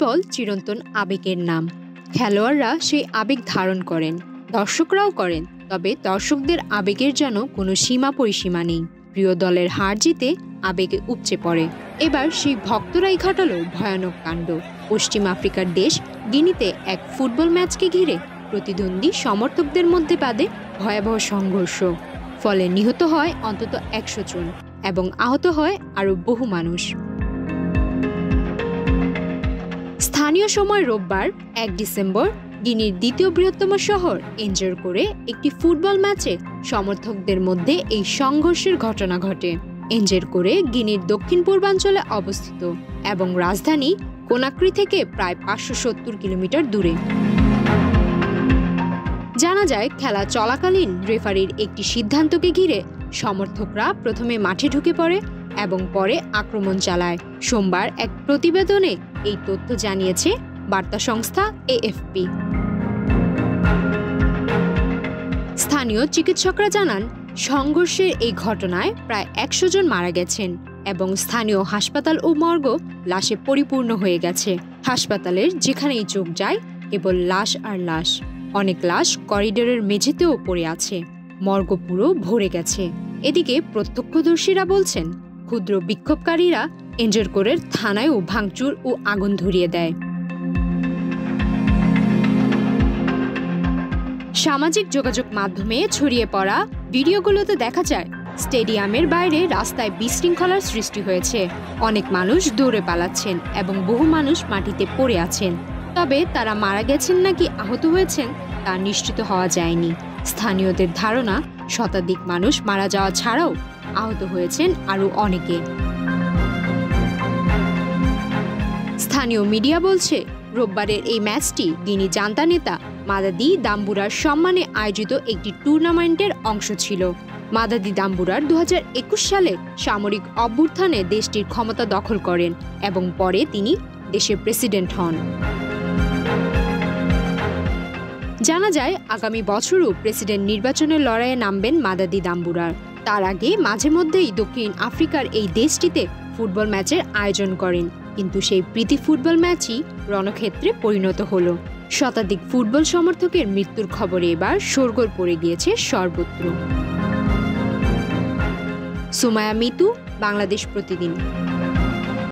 Football চিরন্তন আবেগের নাম। খেলোয়াড়রা সেই আবেগ ধারণ করেন, দর্শকরাও করেন, তবে দর্শকদের আবেগের যেন কোনো সীমা পরিসীমা নেই। প্রিয় দলের হার জিতে আবেগে উপচে পড়ে। এবার সেই ভক্তরাই ঘটালো ভয়ানক কাণ্ড। পশ্চিম আফ্রিকার দেশ গিনিতে এক ফুটবল ম্যাচকে ঘিরে প্রতিদ্বন্দ্বী সমর্থকদের মধ্যে বাধে ভয়াবহ সংঘর্ষ। ফলে নিহত হয় অন্তত ১০০ জন এবং আহত হয় আরও বহু মানুষ। স্থানীয় সময় রোববার ১ ডিসেম্বর গিনির দ্বিতীয় বৃহত্তম শহর এনজের করে একটি ফুটবল ম্যাচে সমর্থকদের মধ্যে এই সংঘর্ষের ঘটনা ঘটে। এনজের করে গিনির দক্ষিণ পূর্বাঞ্চলে অবস্থিত এবং রাজধানী কোনাক্রি থেকে প্রায় ৫৭০ কিলোমিটার দূরে। জানা যায়, খেলা চলাকালীন রেফারির একটি সিদ্ধান্তকে ঘিরে সমর্থকরা প্রথমে মাঠে ঢুকে পড়ে এবং পরে আক্রমণ চালায়। সোমবার এক প্রতিবেদনে এই তথ্য জানিয়েছে বার্তা সংস্থা এএফপি। স্থানীয় চিকিৎসকরা জানান, সংঘর্ষের এই ঘটনায় প্রায় ১০০ জন মারা গেছেন এবং স্থানীয় হাসপাতাল ও মর্গ লাশে পরিপূর্ণ হয়ে গেছে। হাসপাতালের যেখানেই চোখ যায় কেবল লাশ আর লাশ। অনেক লাশ করিডোরের মেঝেতেও পড়ে আছে। মর্গ পুরো ভরে গেছে। এদিকে প্রত্যক্ষদর্শীরা বলছেন, ক্ষুদ্র বিক্ষোভকারীরা এনজেরকোরের থানায়ও ভাঙচুর ও আগুন ধরিয়ে দেয়। সামাজিক যোগাযোগ মাধ্যমে ছড়িয়ে পড়া ভিডিওগুলোতে দেখা যায়, স্টেডিয়ামের বাইরে রাস্তায় বিশৃঙ্খলার সৃষ্টি হয়েছে। অনেক মানুষ দৌড়ে পালাচ্ছেন এবং বহু মানুষ মাটিতে পড়ে আছেন। তবে তারা মারা গেছেন নাকি আহত হয়েছেন তা নিশ্চিত হওয়া যায়নি। স্থানীয়দের ধারণা, শতাধিক মানুষ মারা যাওয়া ছাড়াও আহত হয়েছেন আরও অনেকে। স্থানীয় মিডিয়া বলছে, রোববারের এই ম্যাচটি গিনি জান্তা নেতা মাদাদি দাম্বুরার সম্মানে আয়োজিত একটি টুর্নামেন্টের অংশ ছিল। মাদাদি দাম্বুরার ২০২১ সালে সামরিক অভ্যুত্থানে দেশটির ক্ষমতা দখল করেন এবং পরে তিনি দেশের প্রেসিডেন্ট হন। জানা যায়, আগামী বছরও প্রেসিডেন্ট নির্বাচনের লড়াইয়ে নামবেন মাদাদি দাম্বুরার। তার আগে মাঝে মধ্যেই দক্ষিণ আফ্রিকার এই দেশটিতে ফুটবল ম্যাচের আয়োজন করেন, কিন্তু সেই প্রীতি ফুটবল ম্যাচই রণক্ষেত্রে পরিণত হলো। শতাধিক ফুটবল সমর্থকের মৃত্যুর খবরে এবার শোরগোল পড়ে গিয়েছে সর্বত্র। সুমায়া মিতু, বাংলাদেশ প্রতিদিন।